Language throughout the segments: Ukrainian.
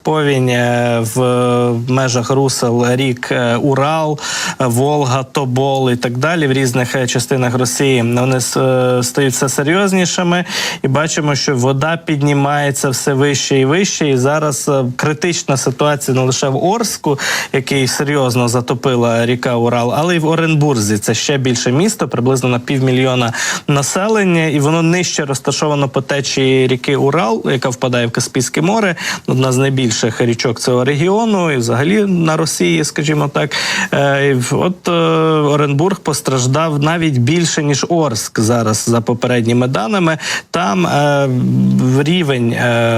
повінь в межах русел рік Урал, Волга, Тобол і так далі в різних частинах Росії. Вони стають все серйознішими і бачимо, що вода піднімається все вище і вище. І зараз критична ситуація не лише в Орску, який серйозно затопила ріка Урал, але й в Оренбурзі. Це ще більше місто, приблизно на 500 000 населення, і воно нижче розташовано по течії ріки Урал, яка впадає в Каспійське море, одна з найбільших річок цього регіону, і взагалі на Росії, скажімо так. От Оренбург постраждав навіть більше, ніж Орск зараз, за попередніми даними. Там рівень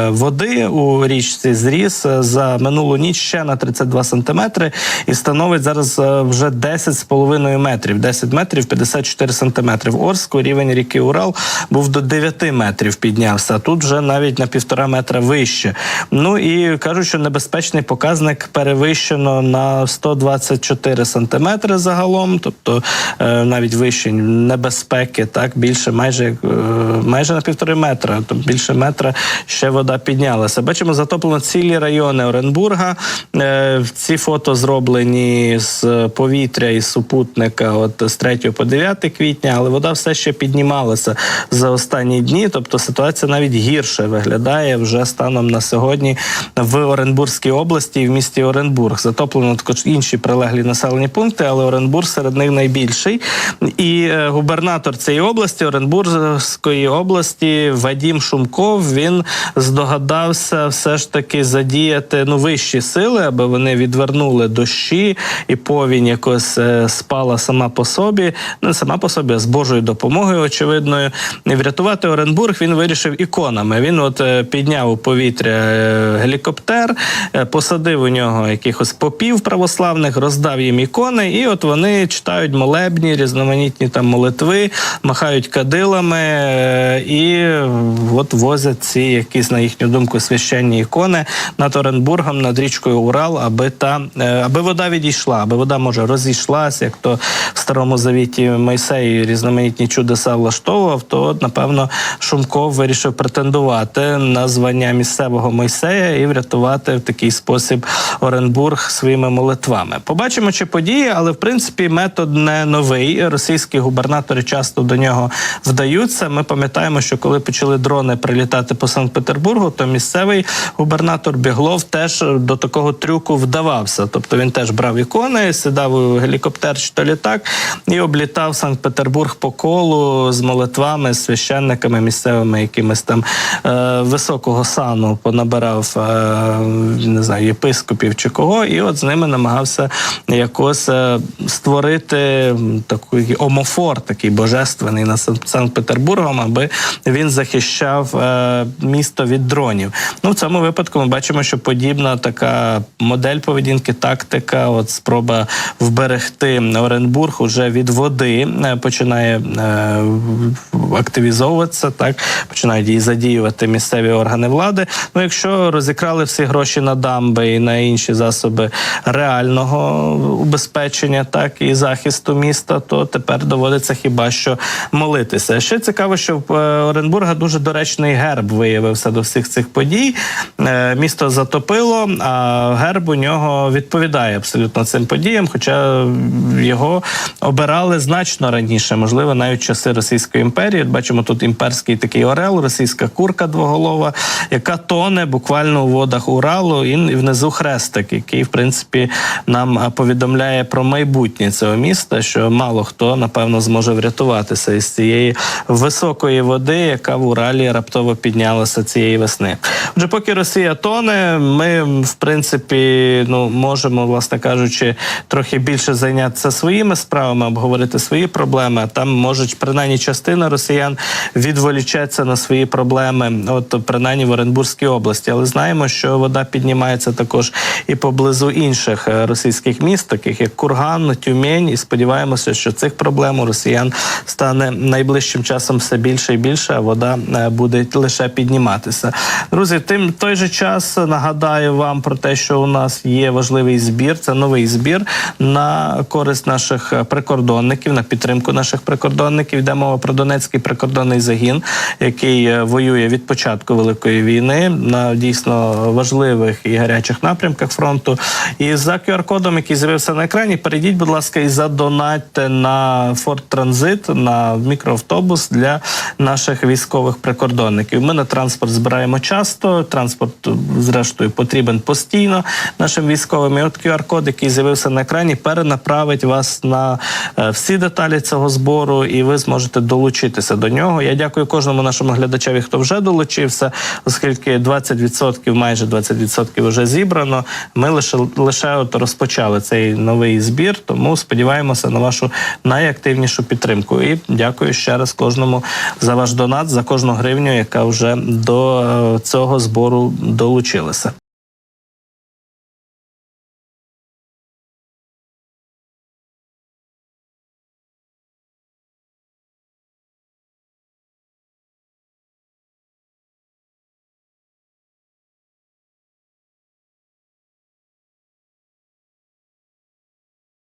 води у річці зріс за минулу ніч ще на 32 сантиметри і становить зараз вже 10,5 метрів. 10 метрів 54 сантиметри. В Орску рівень ріки Урал був до 9 метрів піднявся, а тут вже навіть на 1,5 метра вище. Ну і кажуть, що небезпечний показник перевищено на 124 сантиметри загалом, тобто навіть вище небезпеки, так, більше, майже на 1,5 метра, тобто більше метра ще вода піднялася. Бачимо, затоплено цілі райони Оренбурга. Ці фото зроблені з повітря і супутника от з 3 по 9 квітня, але вода все ще піднімалася за останні дні, тобто ситуація навіть гірше виглядає вже станом на сьогодні в Оренбурзькій області і в місті Оренбург. Затоплено також інші прилеглі населені пункти, але Оренбург серед них найбільший. І губернатор цієї області, Оренбурзької області, Вадим Шумков, він здогадався все ж таки задіяти вищі сили, аби вони відвернули дощі і повінь якось спала сама по собі, не сама по собі, а з Божою допомогою, очевидною. І врятувати Оренбург він вирішив іконами. Він от підняв у повітря гелікоптер, посадив у нього якихось попів православних, роздав їм ікони, і от вони читають молебні, різноманітні там молитви, махають кадилами і от возять ці якісь, на їхню думку, священні ікони над Оренбургом, над річкою Урал, аби вода відійшла, аби вода, може, розійшлася, як то в Старому Завіті Мойсей різноманітні чудеса влаштовував, то от, напевно, Шумков вирішив претендувати на звання місцевого Мойсея і врятувати в такий спосіб Оренбург своїми молитвами. Побачимо, чи подіє, але, в принципі, метод не новий. Російські губернатори часто до нього вдаються. Ми пам'ятаємо, що коли почали дрони прилітати по Санкт-Петербургу, то місцевий губернатор Біглов теж до такого трюку вдавався. Тобто він теж брав ікони, сідав у гелікоптер чи то літак і облітав Санкт-Петербург по колу з молитвами, з священниками місцевими, якимись там високого сану понабирав, не знаю, єпископів чи кого, і от з ними намагався якось створити такий омофор, такий божественний над Санкт-Петербургом, аби він захищав місто від дронів. В цьому випадку ми бачимо, що подібна така модель поведінки, тактика, от спроба вберегти Оренбург уже від води починає активізовуватися, так, починають її задіювати місцеві органи влади. Якщо розікрали всі гроші на дамби і на інші засоби реального убезпечення, так, і захисту міста, то тепер доводиться хіба що молитися. Ще цікаво, що в Оренбурга дуже доречний герб виявився до всіх цих подій. Місто затопило, а герб у нього відповідає абсолютно цим подіям, хоча його обирали значно раніше, можливо, навіть в часи Російської імперії. Бачимо тут імперський такий орел, російська курка двоголова, яка тоне буквально у водах Уралу, і внизу хрестик, який, в принципі, нам повідомляє про майбутнє цього міста, що мало хто, напевно, зможе врятуватися із цієї високої води, яка в Уралі раптово піднялася цієї весни. Отже, поки Росія тоне, ми, в принципі, можемо, власне кажучи, трохи більше зайнятися своїми справами, обговорити свої проблеми, а там можуть, принаймні, частина росіян відволічатися на свої проблеми, от, принаймні, в Оренбурзькій області. Але знаємо, що вода піднімається також і поблизу інших російських міст, таких як Курган, Тюмень, і сподіваємося, що цих проблем у росіян стане найближчим часом все більше і більше, а вода буде лише підніматися. Друзі, в той же час нагадаю вам про те, що у нас є важливий збір, це новий збір на користь наших прикордонників, на підтримку наших прикордонників. Йде мова про Донецький прикордонний загін, який воює від початку Великої війни на дійсно важливих і гарячих напрямках фронту. І за QR-кодом, який з'явився на екрані, перейдіть, будь ласка, і задонатьте на Ford Transit, на мікроавтобус для наших військових прикордонників. Ми на транспорт збираємо часто, транспорт, зрештою, потрібен постійно нашим військовим. І от QR-код, який з'явився на екрані, перенаправить вас на всі деталі цього збору, і ви зможете долучитися до нього. Я дякую кожному нашому глядачеві, хто вже долучився, оскільки 20%, майже 20% вже зібрано. Ми лише от розпочали цей новий збір, тому сподіваємося на вашу найактивнішу підтримку. І дякую ще раз кожному за ваш донат, за кожну гривню, яка вже до цього збору долучилася.